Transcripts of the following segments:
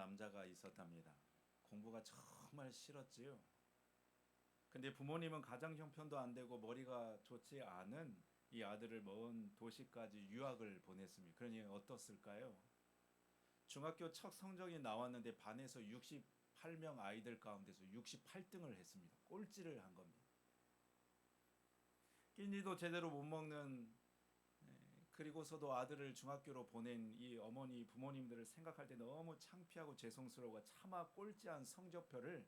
남자가 있었답니다. 공부가 정말 싫었지요. 근데 부모님은 가정 형편도 안 되고 머리가 좋지 않은 이 아들을 먼 도시까지 유학을 보냈습니다. 그러니 어떻을까요? 중학교 첫 성적이 나왔는데 반에서 68명 아이들 가운데서 68등을 했습니다. 꼴찌를 한 겁니다. 끼니도 제대로 못 먹는, 그리고서도 아들을 중학교로 보낸 이 어머니 부모님들을 생각할 때 너무 창피하고 죄송스러워 차마 꼴찌한 성적표를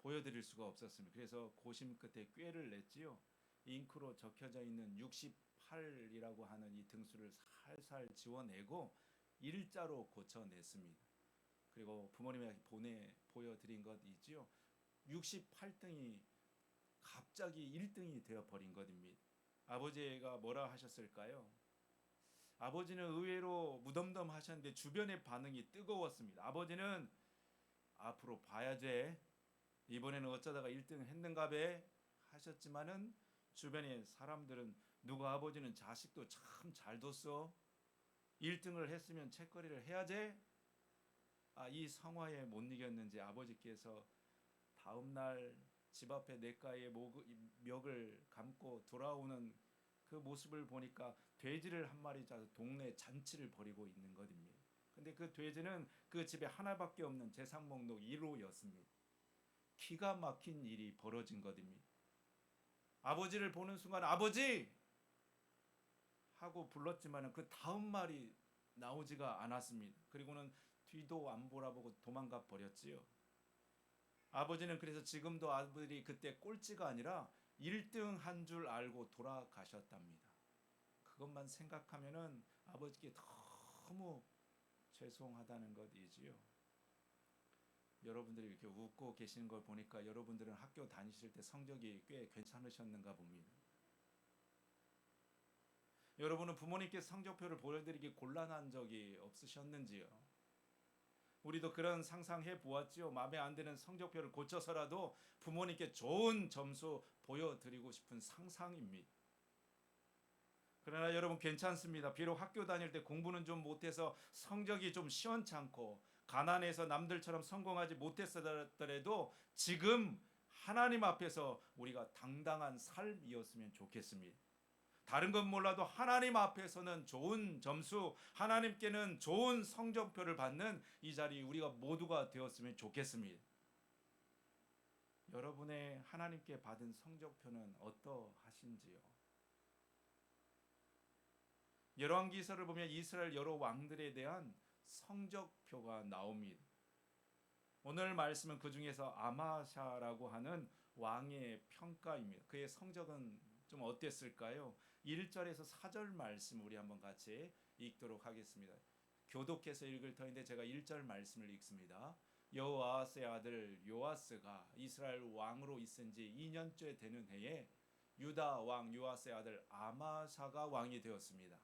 보여드릴 수가 없었습니다. 그래서 고심 끝에 꾀를 냈지요. 잉크로 적혀져 있는 68이라고 하는 이 등수를 살살 지워내고 일자로 고쳐냈습니다. 그리고 부모님에게 보여드린 것이지요. 68등이 갑자기 1등이 되어버린 것입니다. 아버지가 뭐라 하셨을까요? 아버지는 의외로 무덤덤하셨는데 주변의 반응이 뜨거웠습니다. 아버지는 앞으로 봐야 돼. 이번에는 어쩌다가 1등 했는가 배 하셨지만은 주변의 사람들은 누가 아버지는 자식도 참 잘 뒀어. 1등을 했으면 책거리를 해야지. 이 상황에 못 이겼는지 아버지께서 다음날 집 앞에 냇가에 멱을 감고 돌아오는 그 모습을 보니까 돼지를 한 마리 잡아서 동네 잔치를 벌이고 있는 것입니다. 근데 그 돼지는 그 집에 하나밖에 없는 재산 목록 1호였습니다. 기가 막힌 일이 벌어진 것입니다. 아버지를 보는 순간 아버지! 하고 불렀지만 그 다음 말이 나오지가 않았습니다. 그리고는 뒤도 안 돌아보고 도망가 버렸지요. 아버지는 그래서 지금도 아들이 그때 꼴찌가 아니라 1등 한 줄 알고 돌아가셨답니다. 그것만 생각하면은 아버지께 너무 죄송하다는 것이지요. 여러분들이 이렇게 웃고 계시는 걸 보니까 여러분들은 학교 다니실 때 성적이 꽤 괜찮으셨는가 봅니다. 여러분은 부모님께 성적표를 보여드리기 곤란한 적이 없으셨는지요? 우리도 그런 상상해 보았지요. 마음에 안 드는 성적표를 고쳐서라도 부모님께 좋은 점수 보여드리고 싶은 상상입니다. 그러나 여러분 괜찮습니다. 비록 학교 다닐 때 공부는 좀 못해서 성적이 좀 시원찮고 가난해서 남들처럼 성공하지 못했더라도 지금 하나님 앞에서 우리가 당당한 삶이었으면 좋겠습니다. 다른 건 몰라도 하나님 앞에서는 좋은 점수, 하나님께는 좋은 성적표를 받는 이 자리 우리가 모두가 되었으면 좋겠습니다. 여러분의 하나님께 받은 성적표는 어떠하신지요? 열왕기서를 보면 이스라엘 여러 왕들에 대한 성적표가 나옵니다. 오늘 말씀은 그 중에서 아마샤라고 하는 왕의 평가입니다. 그의 성적은 좀 어땠을까요? 1절에서 4절 말씀 우리 한번 같이 읽도록 하겠습니다. 교독해서 읽을 터인데 제가 1절 말씀을 읽습니다. 여호아스의 아들 요아스가 이스라엘 왕으로 있은 지 2년째 되는 해에 유다 왕 요아스의 아들 아마샤가 왕이 되었습니다.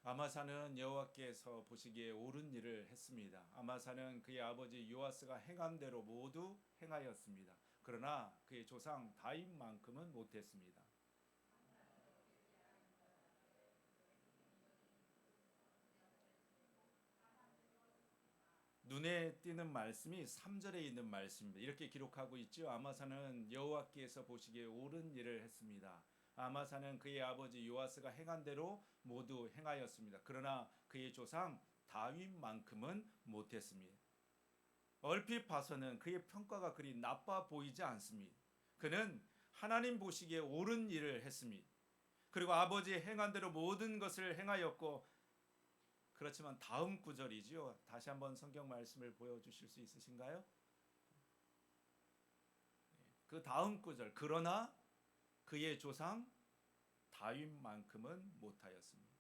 아마사는 여호와께서 보시기에 옳은 일을 했습니다. 아마사는 그의 아버지 요아스가 행한 대로 모두 행하였습니다. 그러나 그의 조상 다윗만큼은 못했습니다. 눈에 띄는 말씀이 3절에 있는 말씀입니다. 이렇게 기록하고 있죠. 아마사는 여호와께서 보시기에 옳은 일을 했습니다. 아마사는 그의 아버지 요아스가 행한 대로 모두 행하였습니다. 그러나 그의 조상 다윗만큼은 못했습니다. 얼핏 봐서는 그의 평가가 그리 나빠 보이지 않습니다. 그는 하나님 보시기에 옳은 일을 했습니다. 그리고 아버지의 행한 대로 모든 것을 행하였고, 그렇지만 다음 구절이지요. 다시 한번 성경 말씀을 보여주실 수 있으신가요? 그 다음 구절. 그러나 그의 조상 다윗만큼은 못하였습니다.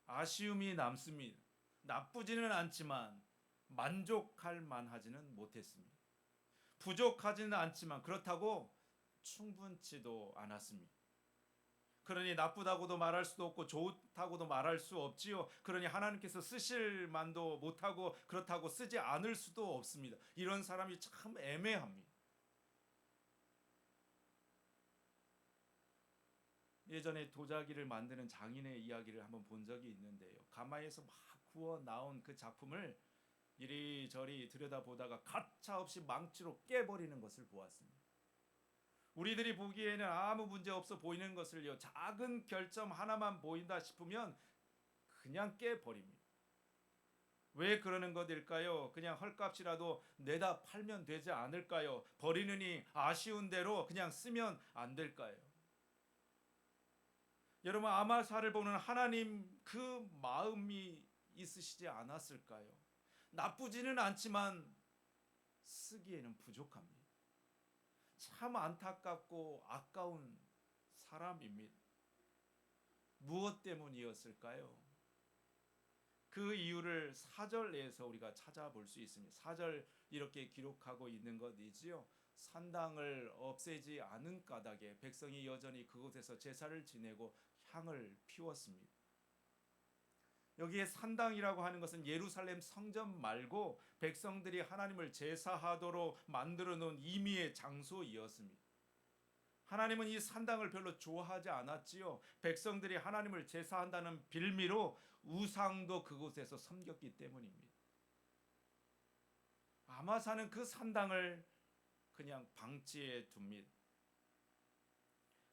아쉬움이 남습니다. 나쁘지는 않지만 만족할 만하지는 못했습니다. 부족하지는 않지만 그렇다고 충분치도 않았습니다. 그러니 나쁘다고도 말할 수도 없고 좋다고도 말할 수 없지요. 그러니 하나님께서 쓰실 만도 못하고 그렇다고 쓰지 않을 수도 없습니다. 이런 사람이 참 애매합니다. 예전에 도자기를 만드는 장인의 이야기를 한번 본 적이 있는데요. 가마에서 막 구워 나온 그 작품을 이리저리 들여다보다가 가차없이 망치로 깨버리는 것을 보았습니다. 우리들이 보기에는 아무 문제 없어 보이는 것을요, 작은 결점 하나만 보인다 싶으면 그냥 깨버립니다. 왜 그러는 것일까요? 그냥 헐값이라도 내다 팔면 되지 않을까요? 버리느니 아쉬운 대로 그냥 쓰면 안 될까요? 여러분, 아마사를 보는 하나님 그 마음이 있으시지 않았을까요? 나쁘지는 않지만 쓰기에는 부족합니다. 참 안타깝고 아까운 사람입니다. 무엇 때문이었을까요? 그 이유를 4절에서 우리가 찾아볼 수 있습니다. 4절 이렇게 기록하고 있는 것이지요. 산당을 없애지 않은 까닭에 백성이 여전히 그곳에서 제사를 지내고 향을 피웠습니다. 여기에 산당이라고 하는 것은 예루살렘 성전 말고 백성들이 하나님을 제사하도록 만들어 놓은 임의의 장소이었습니다. 하나님은 이 산당을 별로 좋아하지 않았지요. 백성들이 하나님을 제사한다는 빌미로 우상도 그곳에서 섬겼기 때문입니다. 아마사는 그 산당을 그냥 방치해 둡니다.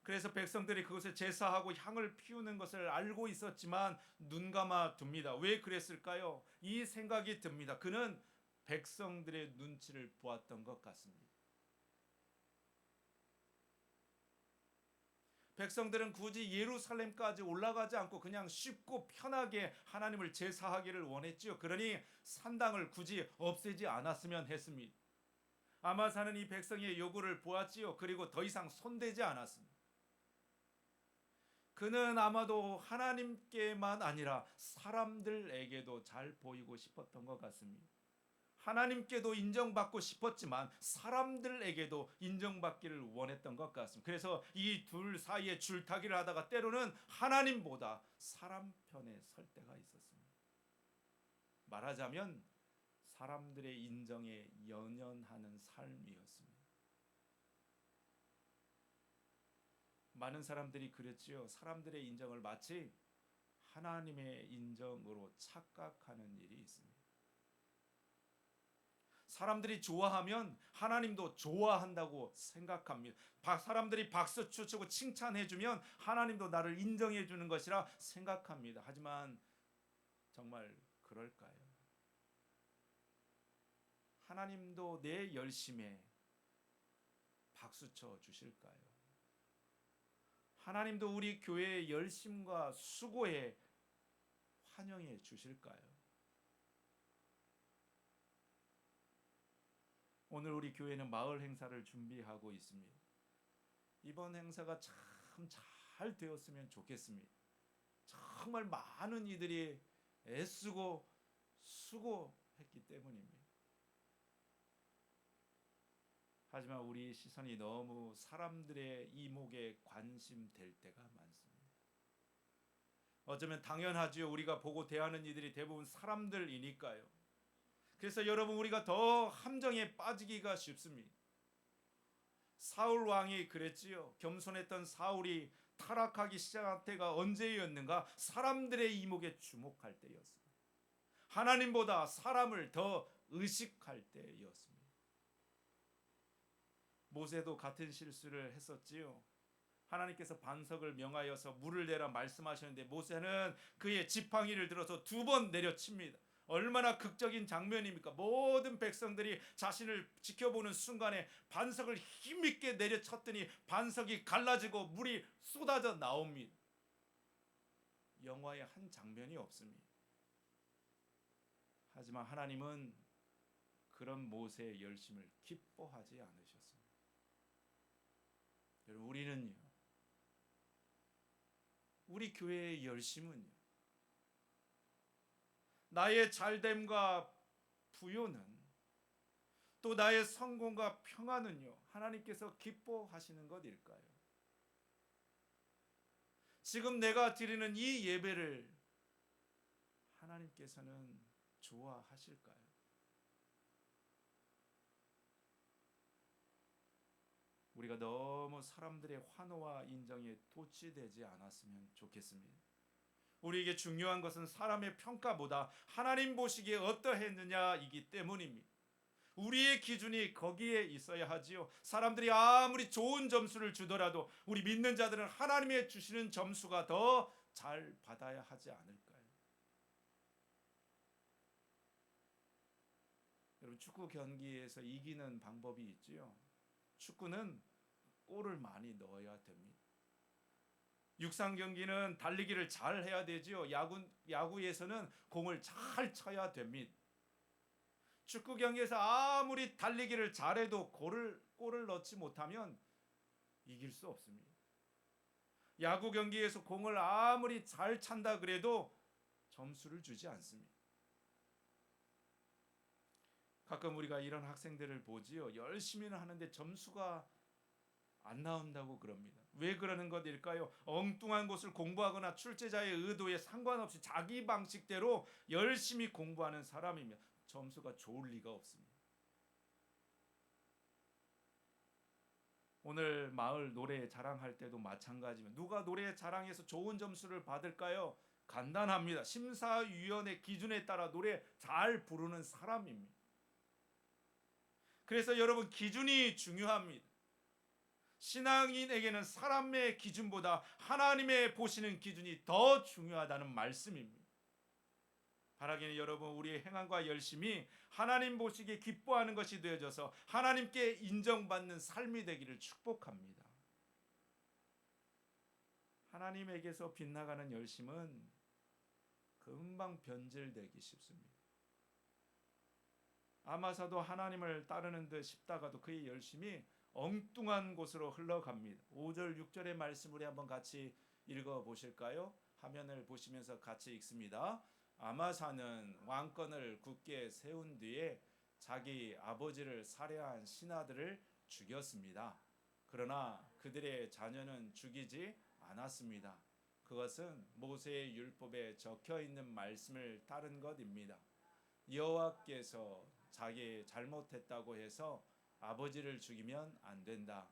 그래서 백성들이 그곳에 제사하고 향을 피우는 것을 알고 있었지만 눈 감아 둡니다. 왜 그랬을까요? 이 생각이 듭니다. 그는 백성들의 눈치를 보았던 것 같습니다. 백성들은 굳이 예루살렘까지 올라가지 않고 그냥 쉽고 편하게 하나님을 제사하기를 원했지요. 그러니 산당을 굳이 없애지 않았으면 했습니다. 아마사는 이 백성의 요구를 보았지요. 그리고 더 이상 손대지 않았습니다. 그는 아마도 하나님께만 아니라 사람들에게도 잘 보이고 싶었던 것 같습니다. 하나님께도 인정받고 싶었지만 사람들에게도 인정받기를 원했던 것 같습니다. 그래서 이 둘 사이에 줄타기를 하다가 때로는 하나님보다 사람 편에 설 때가 있었습니다. 말하자면 사람들의 인정에 연연하는 삶이었습니다. 많은 사람들이 그랬지요. 사람들의 인정을 마치 하나님의 인정으로 착각하는 일이 있습니다. 사람들이 좋아하면 하나님도 좋아한다고 생각합니다. 사람들이 박수 치고 칭찬해주면 하나님도 나를 인정해주는 것이라 생각합니다. 하지만 정말 그럴까요? 하나님도 내 열심에 박수쳐 주실까요? 하나님도 우리 교회의 열심과 수고에 환영해 주실까요? 오늘 우리 교회는 마을 행사를 준비하고 있습니다. 이번 행사가 참 잘 되었으면 좋겠습니다. 정말 많은 이들이 애쓰고 수고했기 때문입니다. 하지만 우리 시선이 너무 사람들의 이목에 관심될 때가 많습니다. 어쩌면 당연하지요. 우리가 보고 대하는 이들이 대부분 사람들이니까요. 그래서 여러분, 우리가 더 함정에 빠지기가 쉽습니다. 사울 왕이 그랬지요. 겸손했던 사울이 타락하기 시작한 때가 언제였는가? 사람들의 이목에 주목할 때였습니다. 하나님보다 사람을 더 의식할 때였습니다. 모세도 같은 실수를 했었지요. 하나님께서 반석을 명하여서 물을 내라 말씀하셨는데 모세는 그의 지팡이를 들어서 2번 내려칩니다. 얼마나 극적인 장면입니까? 모든 백성들이 자신을 지켜보는 순간에 반석을 힘있게 내려쳤더니 반석이 갈라지고 물이 쏟아져 나옵니다. 영화의 한 장면이 없습니다. 하지만 하나님은 그런 모세의 열심을 기뻐하지 않으셨습니다. 여러분, 우리는요, 우리 교회의 열심은요, 나의 잘됨과 부요는, 또 나의 성공과 평안은요, 하나님께서 기뻐하시는 것일까요? 지금 내가 드리는 이 예배를 하나님께서는 좋아하실까요? 우리가 너무 사람들의 환호와 인정에 도취되지 않았으면 좋겠습니다. 우리에게 중요한 것은 사람의 평가보다 하나님 보시기에 어떠했느냐이기 때문입니다. 우리의 기준이 거기에 있어야 하지요. 사람들이 아무리 좋은 점수를 주더라도 우리 믿는 자들은 하나님의 주시는 점수가 더 잘 받아야 하지 않을까요? 여러분, 축구 경기에서 이기는 방법이 있지요. 축구는 골을 많이 넣어야 됩니다. 육상 경기는 달리기를 잘 해야 되지요. 야구에서는 공을 잘 쳐야 됩니다. 축구 경기에서 아무리 달리기를 잘해도 골을 넣지 못하면 이길 수 없습니다. 야구 경기에서 공을 아무리 잘 찬다 그래도 점수를 주지 않습니다. 가끔 우리가 이런 학생들을 보지요. 열심히는 하는데 점수가 안 나온다고 그럽니다. 왜 그러는 것일까요? 엉뚱한 것을 공부하거나 출제자의 의도에 상관없이 자기 방식대로 열심히 공부하는 사람이면 점수가 좋을 리가 없습니다. 오늘 마을 노래 자랑할 때도 마찬가지입니다. 누가 노래 자랑해서 좋은 점수를 받을까요? 간단합니다. 심사위원의 기준에 따라 노래 잘 부르는 사람입니다. 그래서 여러분, 기준이 중요합니다. 신앙인에게는 사람의 기준보다 하나님의 보시는 기준이 더 중요하다는 말씀입니다. 바라기는 여러분, 우리의 행함과 열심이 하나님 보시기에 기뻐하는 것이 되어져서 하나님께 인정받는 삶이 되기를 축복합니다. 하나님에게서 빗나가는 열심은 금방 변질되기 쉽습니다. 아마사도 하나님을 따르는 듯 싶다가도 그의 열심이 엉뚱한 곳으로 흘러갑니다. 5절 6절의 말씀 우리 한번 같이 읽어보실까요? 화면을 보시면서 같이 읽습니다. 아마사는 왕권을 굳게 세운 뒤에 자기 아버지를 살해한 신하들을 죽였습니다. 그러나 그들의 자녀는 죽이지 않았습니다. 그것은 모세의 율법에 적혀 있는 말씀을 따른 것입니다. 여호와께서 자기 잘못했다고 해서 아버지를 죽이면 안 된다.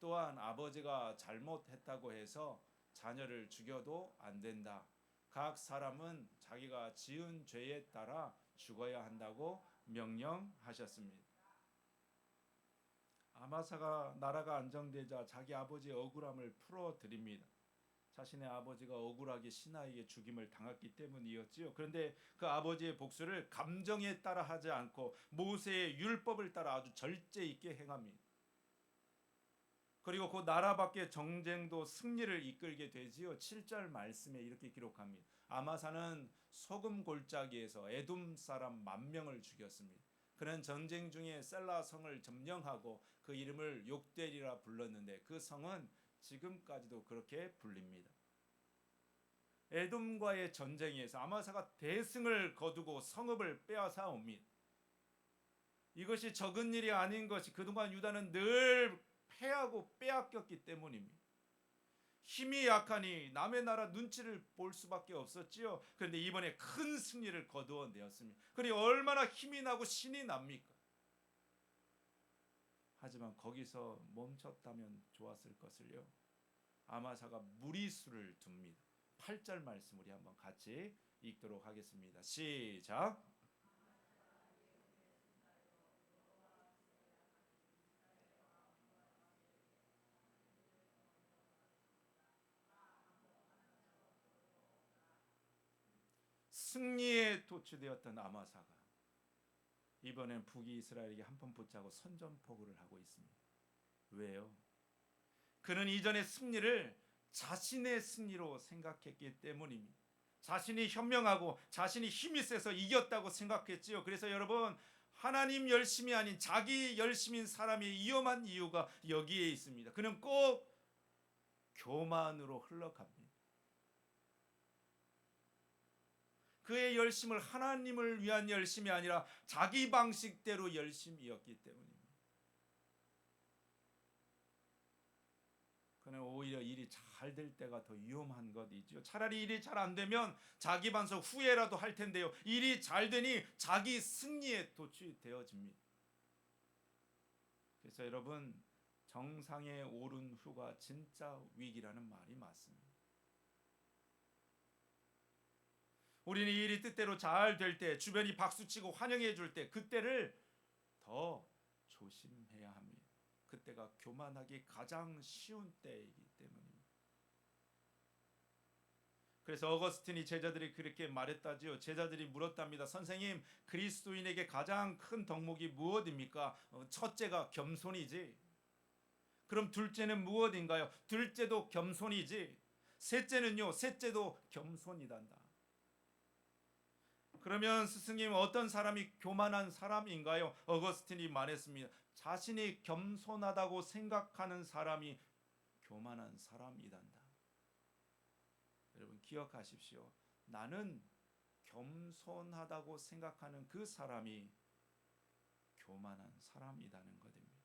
또한 아버지가 잘못했다고 해서 자녀를 죽여도 안 된다. 각 사람은 자기가 지은 죄에 따라 죽어야 한다고 명령하셨습니다. 아마사가 나라가 안정되자 자기 아버지의 억울함을 풀어드립니다. 자신의 아버지가 억울하게 신하에게 죽임을 당했기 때문이었지요. 그런데 그 아버지의 복수를 감정에 따라 하지 않고 모세의 율법을 따라 아주 절제 있게 행합니다. 그리고 그 나라 밖의 정쟁도 승리를 이끌게 되지요. 7절 말씀에 이렇게 기록합니다. 아마사는 소금 골짜기에서 에돔 사람 10,000명을 죽였습니다. 그는 전쟁 중에 셀라 성을 점령하고 그 이름을 욕되리라 불렀는데 그 성은 지금까지도 그렇게 불립니다. 에돔과의 전쟁에서 아마사가 대승을 거두고 성읍을 빼앗아 옵니다. 이것이 적은 일이 아닌 것이 그동안 유다는 늘 패하고 빼앗겼기 때문입니다. 힘이 약하니 남의 나라 눈치를 볼 수밖에 없었지요. 그런데 이번에 큰 승리를 거두어내었습니다. 그러니 얼마나 힘이 나고 신이 납니까? 하지만 거기서 멈췄다면 좋았을 것을요. 아마사가 무리수를 둡니다. 8절 말씀 우리 한번 같이 읽도록 하겠습니다. 시작. 승리에 도취되었던 아마사가 이번엔 북이스라엘에게 한번 붙자고 선전포고를 하고 있습니다. 왜요? 그는 이전의 승리를 자신의 승리로 생각했기 때문입니다. 자신이 현명하고 자신이 힘이 세서 이겼다고 생각했지요. 그래서 여러분, 하나님 열심이 아닌 자기 열심인 사람이 위험한 이유가 여기에 있습니다. 그는 꼭 교만으로 흘러갑니다. 그의 열심을 하나님을 위한 열심이 아니라 자기 방식대로 열심이었기 때문입니다. 그는 오히려 일이 잘 될 때가 더 위험한 것이죠. 차라리 일이 잘 안 되면 자기 반석 후회라도 할 텐데요. 일이 잘 되니 자기 승리에 도취되어집니다. 그래서 여러분, 정상에 오른 후가 진짜 위기라는 말이 맞습니다. 우리는 일이 뜻대로 잘 될 때, 주변이 박수치고 환영해 줄 때, 그때를 더 조심해야 합니다. 그때가 교만하기 가장 쉬운 때이기 때문입니다. 그래서 어거스틴이 제자들이 그렇게 말했다지요. 제자들이 물었답니다. 선생님, 그리스도인에게 가장 큰 덕목이 무엇입니까? 첫째가 겸손이지. 그럼 둘째는 무엇인가요? 둘째도 겸손이지. 셋째는요? 셋째도 겸손이단다. 그러면 스승님, 어떤 사람이 교만한 사람인가요? 어거스틴이 말했습니다. 자신이 겸손하다고 생각하는 사람이 교만한 사람이단다. 여러분 기억하십시오. 나는 겸손하다고 생각하는 그 사람이 교만한 사람이라는 것입니다.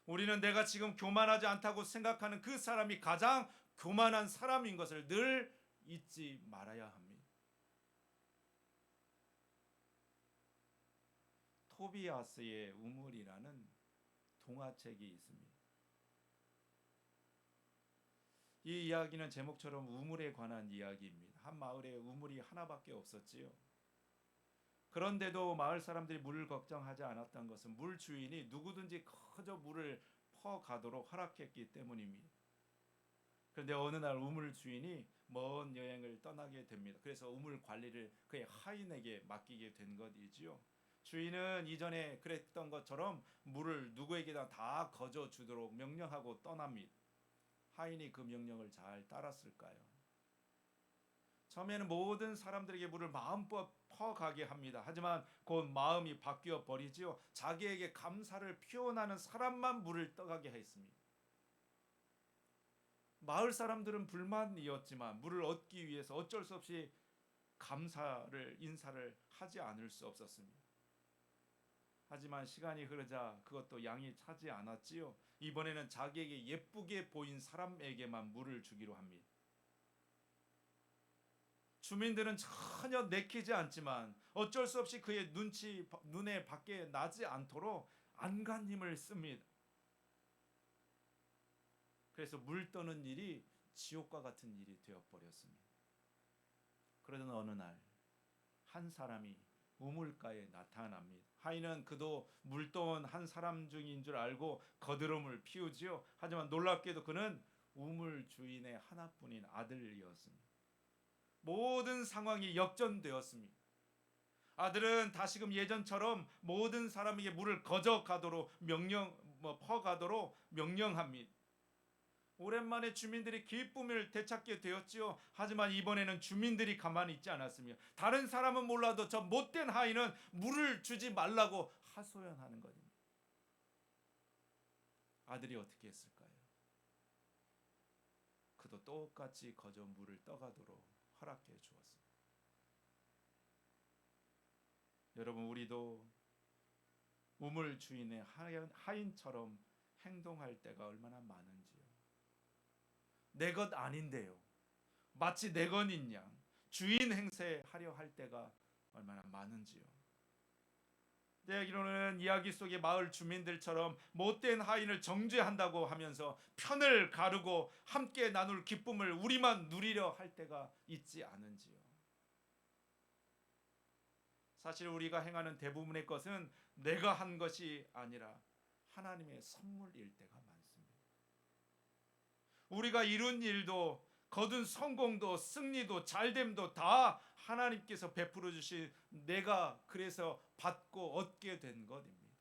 우리는 내가 지금 교만하지 않다고 생각하는 그 사람이 가장 교만한 사람인 것을 늘 잊지 말아야 합니다. 토비아스의 우물이라는 동화책이 있습니다. 이 이야기는 제목처럼 우물에 관한 이야기입니다. 한 마을에 우물이 하나밖에 없었지요. 그런데도 마을 사람들이 물을 걱정하지 않았던 것은 물 주인이 누구든지 그저 물을 퍼가도록 허락했기 때문입니다. 그런데 어느 날 우물 주인이 먼 여행을 떠나게 됩니다. 그래서 우물 관리를 그의 하인에게 맡기게 된 것이지요. 주인은 이전에 그랬던 것처럼 물을 누구에게나 다 거저 주도록 명령하고 떠납니다. 하인이 그 명령을 잘 따랐을까요? 처음에는 모든 사람들에게 물을 마음껏 퍼가게 합니다. 하지만 곧 마음이 바뀌어 버리지요. 자기에게 감사를 표현하는 사람만 물을 떠가게 했습니다. 마을 사람들은 불만이었지만 물을 얻기 위해서 어쩔 수 없이 인사를 하지 않을 수 없었습니다. 하지만 시간이 흐르자 그것도 양이 차지 않았지요. 이번에는 자기에게 예쁘게 보인 사람에게만 물을 주기로 합니다. 주민들은 전혀 내키지 않지만 어쩔 수 없이 그의 눈에 밖에 나지 않도록 안간힘을 씁니다. 그래서 물 떠는 일이 지옥과 같은 일이 되어버렸습니다. 그러던 어느 날 한 사람이 우물가에 나타납니다. 하인은 그도 물 떠온 한 사람 중인 줄 알고 거드름을 피우지요. 하지만 놀랍게도 그는 우물 주인의 하나뿐인 아들이었습니다. 모든 상황이 역전되었습니다. 아들은 다시금 예전처럼 모든 사람에게 물을 거저가도록 퍼가도록 명령합니다. 오랜만에 주민들이 기쁨을 되찾게 되었지요. 하지만 이번에는 주민들이 가만히 있지 않았습니다. 다른 사람은 몰라도 저 못된 하인은 물을 주지 말라고 하소연하는 것입니다. 아들이 어떻게 했을까요? 그도 똑같이 거저 물을 떠가도록 허락해 주었습니다. 여러분, 우리도 우물 주인의 하인처럼 행동할 때가 얼마나 많은지요. 내 것 아닌데요. 마치 내 것인 양 주인 행세하려 할 때가 얼마나 많은지요. 이야기로는 이야기 속의 마을 주민들처럼 못된 하인을 정죄한다고 하면서 편을 가르고 함께 나눌 기쁨을 우리만 누리려 할 때가 있지 않은지요. 사실 우리가 행하는 대부분의 것은 내가 한 것이 아니라 하나님의 선물일 때가 많습니다. 우리가 이룬 일도 거둔 성공도 승리도 잘됨도 다 하나님께서 베풀어 주신 내가 그래서 받고 얻게 된 것입니다.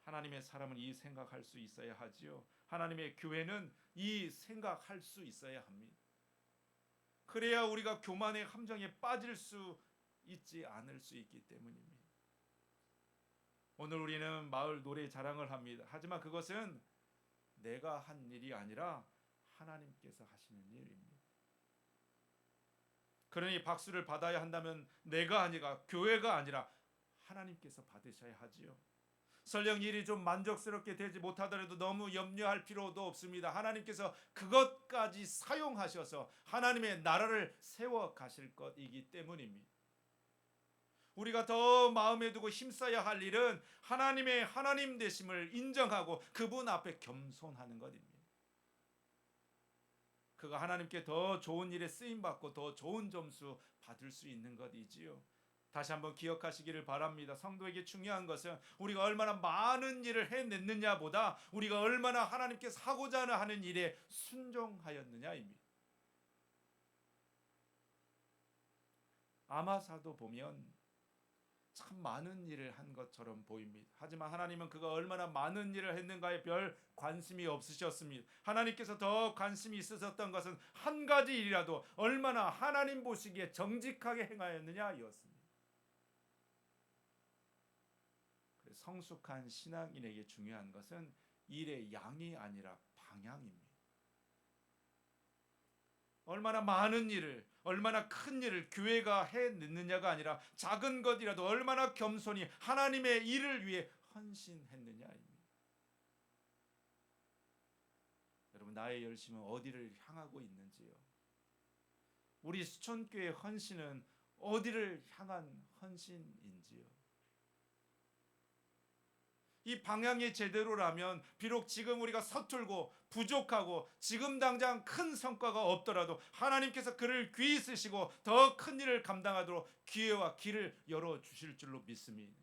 하나님의 사람은 이 생각할 수 있어야 하지요. 하나님의 교회는 이 생각할 수 있어야 합니다. 그래야 우리가 교만의 함정에 빠질 수 있지 않을 수 있기 때문입니다. 오늘 우리는 마을 노래 자랑을 합니다. 하지만 그것은 내가 한 일이 아니라 하나님께서 하시는 일입니다. 그러니 박수를 받아야 한다면 내가 아니라 교회가 아니라 하나님께서 받으셔야 하지요. 설령 일이 좀 만족스럽게 되지 못하더라도 너무 염려할 필요도 없습니다. 하나님께서 그것까지 사용하셔서 하나님의 나라를 세워 가실 것이기 때문입니다. 우리가 더 마음에 두고 힘써야 할 일은 하나님의 하나님 되심을 인정하고 그분 앞에 겸손하는 것입니다. 그가 하나님께 더 좋은 일에 쓰임 받고 더 좋은 점수 받을 수 있는 것이지요. 다시 한번 기억하시기를 바랍니다. 성도에게 중요한 것은 우리가 얼마나 많은 일을 해냈느냐보다 우리가 얼마나 하나님께서 하고자 하는 일에 순종하였느냐입니다. 아마사도 보면 참 많은 일을 한 것처럼 보입니다. 하지만 하나님은 그가 얼마나 많은 일을 했는가에 별 관심이 없으셨습니다. 하나님께서 더 관심이 있으셨던 것은 한 가지 일이라도 얼마나 하나님 보시기에 정직하게 행하였느냐였습니다. 성숙한 신앙인에게 중요한 것은 일의 양이 아니라 방향입니다. 얼마나 많은 일을, 얼마나 큰 일을 교회가 해냈느냐가 아니라 작은 것이라도 얼마나 겸손히 하나님의 일을 위해 헌신했느냐입니다. 여러분, 나의 열심은 어디를 향하고 있는지요? 우리 수천교회 헌신은 어디를 향한 헌신인지요? 이 방향이 제대로라면 비록 지금 우리가 서툴고 부족하고 지금 당장 큰 성과가 없더라도 하나님께서 그를 귀히 쓰시고 더 큰 일을 감당하도록 기회와 길을 열어주실 줄로 믿습니다.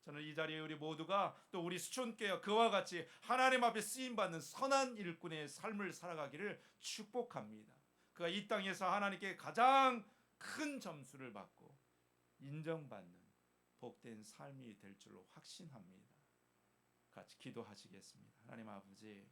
저는 이 자리에 우리 모두가 또 우리 수촌교회가 그와 같이 하나님 앞에 쓰임받는 선한 일꾼의 삶을 살아가기를 축복합니다. 그가 이 땅에서 하나님께 가장 큰 점수를 받고 인정받는 복된 삶이 될 줄로 확신합니다. 같이 기도하시겠습니다. 하나님 아버지,